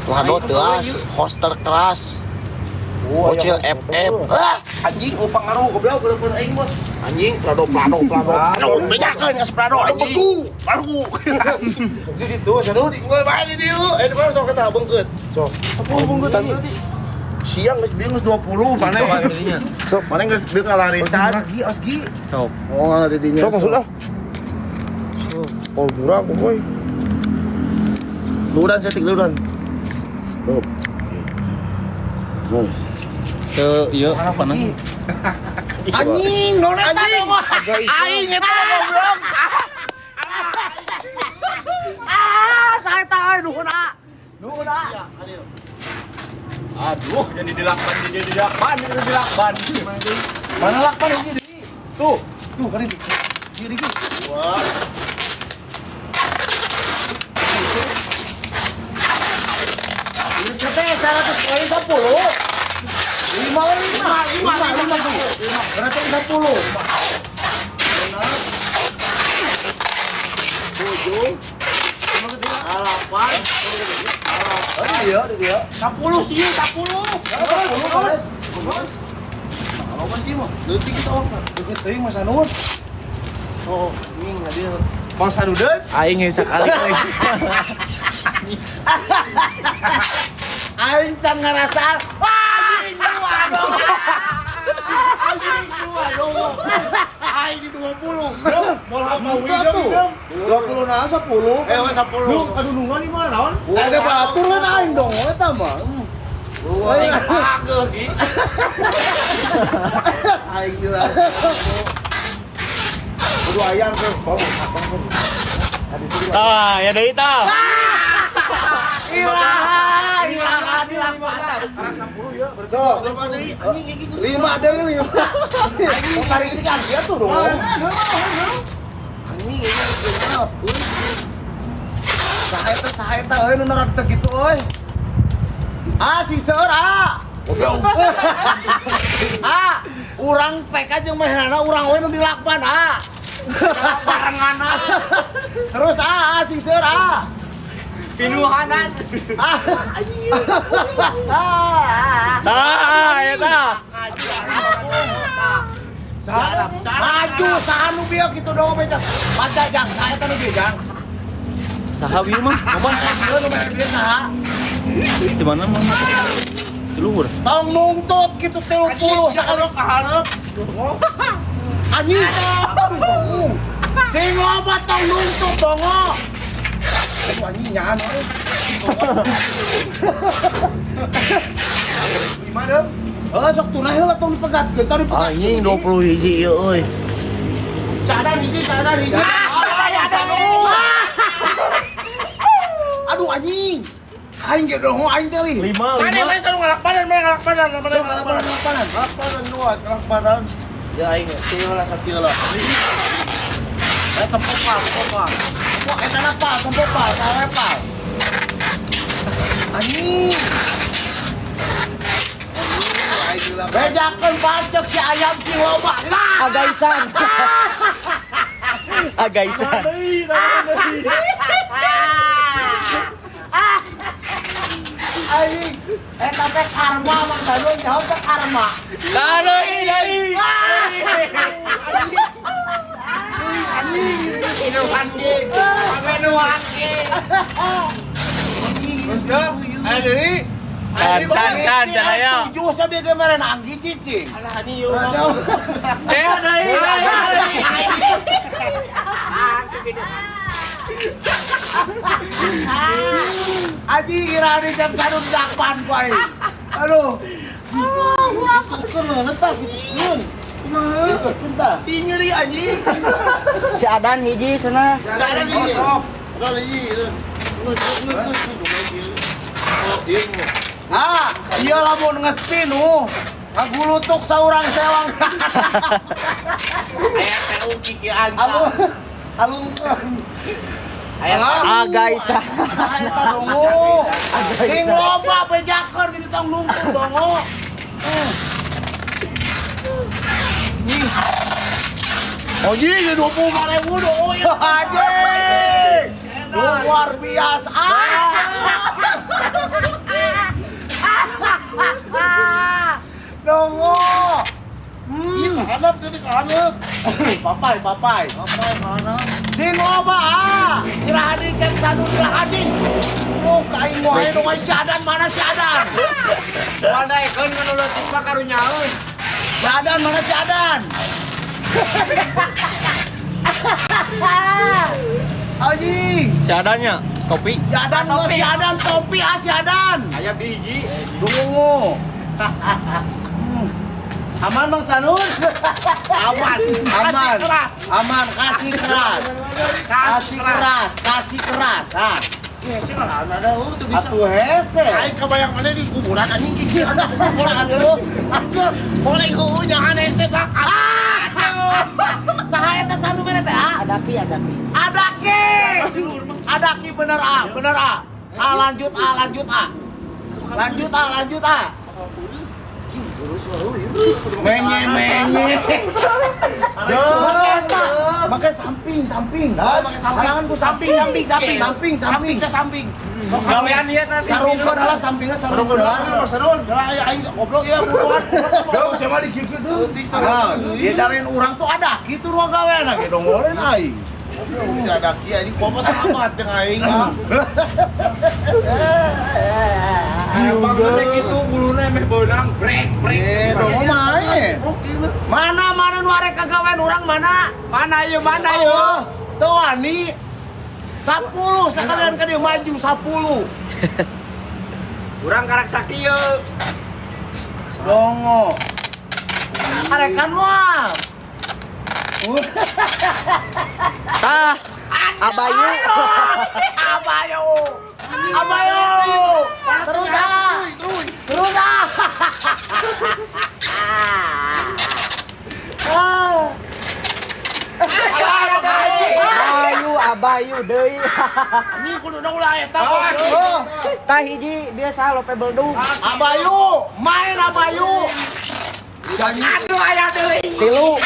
Lado teas, hoster keras. Bocil FF. Anjing upang ngaruh goblok bener-bener aing mah. Anjing Prado. Bedakeun geus Prado anu begu. Di ditu saduh di Gue bae di dieu. Di mana sok eta beungkeut. sok. Apa bungkut Siang geus bieu geus 20 maneh. Sok maneh geus bieu ngalarisan. lagi asgi. Sok. Oh, di dinya. Sok maksud ah. Sok. Oh, murah kok boy. Luran setik luran. Tuh. Nice. Iya, panas. Anjing, nona eta dong. Aing eta goblok. Saeta euy duhuna. Aduh, jadi dilakban. Mana lakban ini di? Tuh kan ini. Kiri ki. Wah. Ini teh 100 poin 10. 5 berarti 10. 7 8 Dia. 10 sih, 10. Kalau pasti mah. Leutik kita wong. Deket teuing Mas Anur. Oh, ini hadir. Mas Anudeun. Aing sakali euy. Aing can ngarasa. Anjing dua dong. Aing di 20. Mau apa tuh? 20 nah 10. 10. Aduh nunggu di mana naon? Ada batur kan aing dong eta mah. Aing pageuh ki. Aing juga. Kudu ayang tuh. Ah, ya deui tah. Ilaha Sekarang 10 ya. Bersok. Lima deh 5. Anjing kali ini kan dia tuh dong. Anjing ini kenapa? Saha eta euy nu nerang teh kitu euy. Si seur urang PK jeung mehnana urang we nu dilakban barengana. Terus si seur Pinuhanan. Tah, ya tah. Maju saha nu bieu kitu dong beca. Baca jang saha eta nu bieu jang. Saha wieu mah? Apa? Bieu nu bieu saha? Di mana mah? Di luhur. Tong nungtut kitu 30 sakali ka hareup. Anjing. Sing loba tong nungtut dongo. Anjing nyaan euy. 5 deh. Sok tunah heula tong dipegatkeun tong dipegat. Anjing 20 hiji ieu euy. Cadang hiji. Aduh anjing. Aing ge dong aing teh li. 5. Mana main sarung ngalak badan. Ngalak badan. Ya aing sieulah sakieulah. Tempopal. Kok eta napal, tempopal, sarepal. Anjing. Bejakeun pacek si ayam si loba. Agaisan. Agaisan. Anjing, eta teh karma Mang Danung nyaho teh karma. Dari. Ayo deui. Kan cahaya. 7 sa dia kemarin anggi cicing. Alah anjing yeuh. Teh deui. Aji kira di jam 1 dakpan ku aing. Aduh. Tukeun leungeut tah fitun. Kumaha? Cinta. Tingeri anjing. Si Adan hiji sana. Cadang hiji. Ada hiji. Nah, iya lamun ngespin ngagulutuk saurang sewang. Aya teu kiki anja. Alungkeun. Agaisan. Saha eta dongo? Sing loba bejaker jadi tong nungtut dongo. Oh iya 25.000 dong. Anjing. luar biasa. Dongo. Iya kahanap tadi kahanap. Papai. Apa yang kahanap? Sing loba Irahadi cek sanu Irahadi. Lu kain wae dong si Adan mana si Adan? Wadaikeun kan ulah tiba karunyaeun. Si Adan mana si Adan? Anjing. Seadanya, topi. Si Adan lo si Adan topi si Adan. Aya biji. Dungu. Aman Bang Sanur? Aman. Kasih keras. Ha. Hese kan ada tuh bisa. Atuh hese. Aing kabayang mana di kuburan anjing gigi ada kuburan lu. Aduh, boleh ku jangan hese tak. Saha eta sanu mere teh? Adaki. Adaki bener A. Lanjut A. Menye. Make samping. Jangan ku samping. Gawean ieu nanti. Sarungkeun adalah sampingnya sarungkeun. Aing goblok ya buruan. Dong sama dikikit tuh. Dia dalain orang tuh ada gitu ruang gawean ge dong ngolen aing. Bisa ada kia ini kok amat yang aing mah. Abang geus kitu buluna meh beunang brek. Dong main. Mana nu arek kagawean urang mana? Mana ieu? Tuh wani 10 sekalian ka dia maju 10. Urang karak sakieu. Dongo. Arekan moal. Tah, Abayu. Terus Abayu deui. Ini kudu ulah eta. Tah hiji biasa lope beldung. Abayu, main Abayu. Aduh aya deui. 3.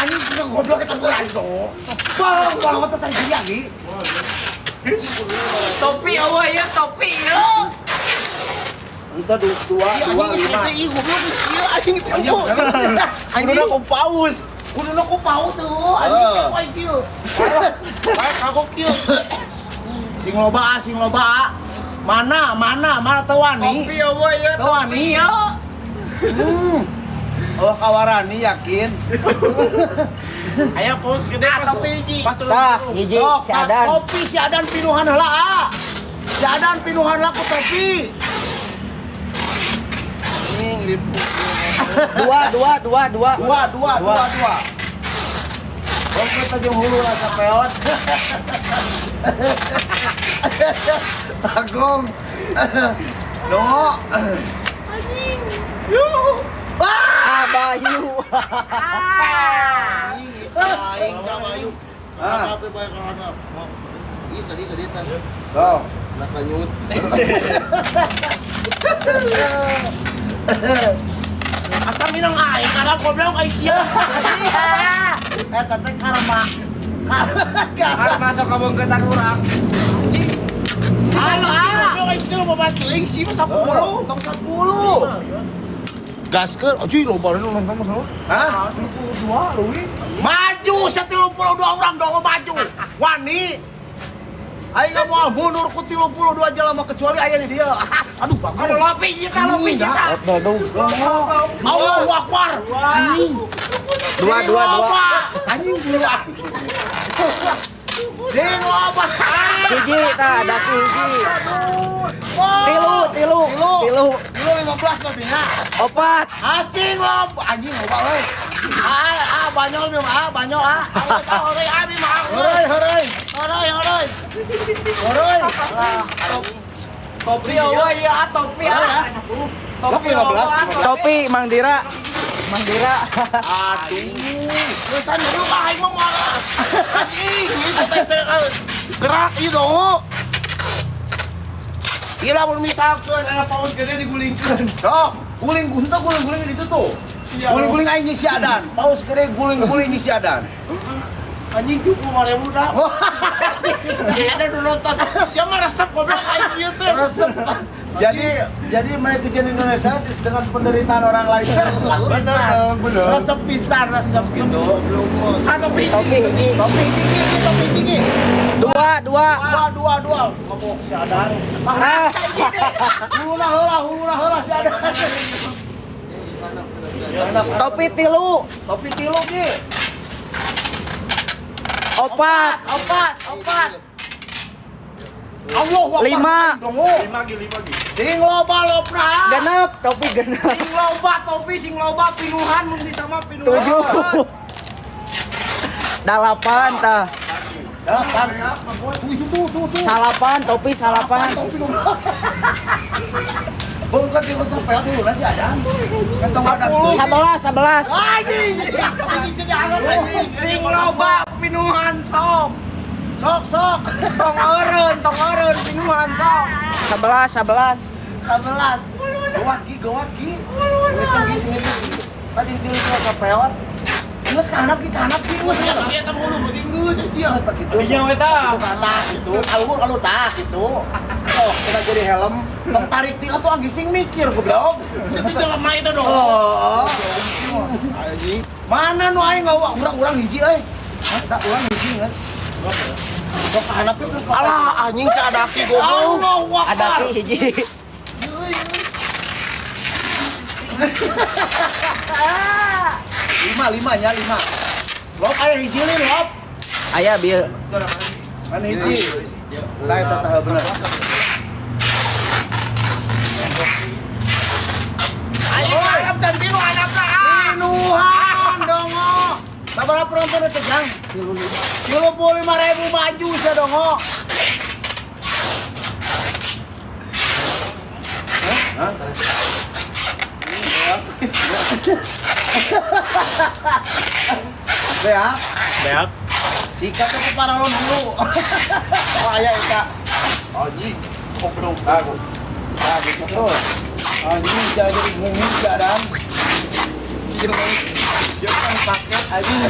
Anjing sudah goblok kita kurang so. Kalau kita tadi lagi. Topi eueuh ieu topi ieu. Entah 2, 5. Ini goblok ieu anjing itu. Anjing udah kau paus. Kudu ku paus tuh. Anjing apa ieu? Bae kagok kieu. Sing loba. Mana teu wani? Topi eueuh ieu Teu wani. Oh kawarani yakin. Aya paus gede topi hiji. Tah, hiji Sok, si Adan. topi si Adan pinuhan heula. Si Adan pinuhan heula ku topi. anjing liput. Dua. Oke, tajam hulu rasa peot. Agung. Dongo. Anjing. Abayu. Anjing itu aing sama yuk. Ah. Apa bae ka handap. Ieu tadi ka dieu tah. Tuh. Lah kanyut. Asa minang aing kada goblok aing sia. Teh karma. Kalau masuk ke bengketan urang. Halo, Goblok aing sia mau bantu aing sih mah 10. Tong 10. Gaskeun, ajuy loba nu nonton mah salah. Hah? 32 leuwih. Maju 32 orang dong maju. Wani. Aing nggak mau mundur ku 32 jelema kecuali aya di dia. Aduh, Kalau bagus. lopi kita, lopi kita. Allahu Akbar. Anjing. Dua. Anjing dua. Sing loba. Hiji tah, daki hiji. Tilu. 15 berarti ya. Opat. Asing loba. Anjing loba euy. Banyol mah, banyol Heureui abi mah. Heureui. Topi eueuh ieu topi Topi 15. Topi Mang Dira. Aduh. Pesan dulu mah aing mah moal. Anjing, itu teh gerak ieu dong. Gila mun misalkeun aya paus gede digulingkeun. Sok, guling di situ tuh. Guling-guling aing si Adan. Paus gede guling-guling si Adan. Anjing 20.000 dah. Ada dulu nonton. Siapa resep goblok kayak gitu? Resep. Jadi netizen Indonesia dengan penderitaan orang lain. Bener. Resep pisan, resep gitu. Topi Topi tinggi. Dua. Dua. Ngomong si Adan. Huluna heula si Adan. Topi tilu. Topi tilu ki. Opat. Allah Akbar. 5. Dongo. 5 lagi. Sing loba-lobna. Genep. Topi genep. Sing loba topi sing loba pinuhan mun bisa mah pinuhan. 7. 8 tah. Delapan. Tuh. Salapan, topi salapan. Bongkar di masa pel dulu lah si Adan. Kantong ada. 11. Anjing. Sing loba pinuhan sok. Sok. Tong eureun pinuhan sok. 11. 11. Gawat ki. Sing itu. Tadi cilik masa peot. Geus ka hanap kita geus. Iya tamu dulu, begini dulu sih sia. Geus kitu. Adinya we tah. Tas itu, kalau tas itu. Oh, kita jadi helm. Tong tarik ti atuh anggi sing mikir goblok. Itu jelema itu dong. Oh. Mana nu aing ngawa urang hiji euy. Tak urang hiji kan. Sok hanap terus Alah anjing seadaki goblok. Allahu Akbar. Ada hiji. Lima. Lop aya hiji lin lop. Aya bieu. Mana hiji? Lain tata bener. Anjing harap dan pinuh hadapna. Pinuhan dongo. Sabaraha penonton teh Jang? 35.000 maju sa dongo. Beak. Sikat ke paralon dulu. Oh aya eta. Anjing. Goblok. Aku. Betul. Anjing jadi ngomong jaran. Jangan pakai anjing.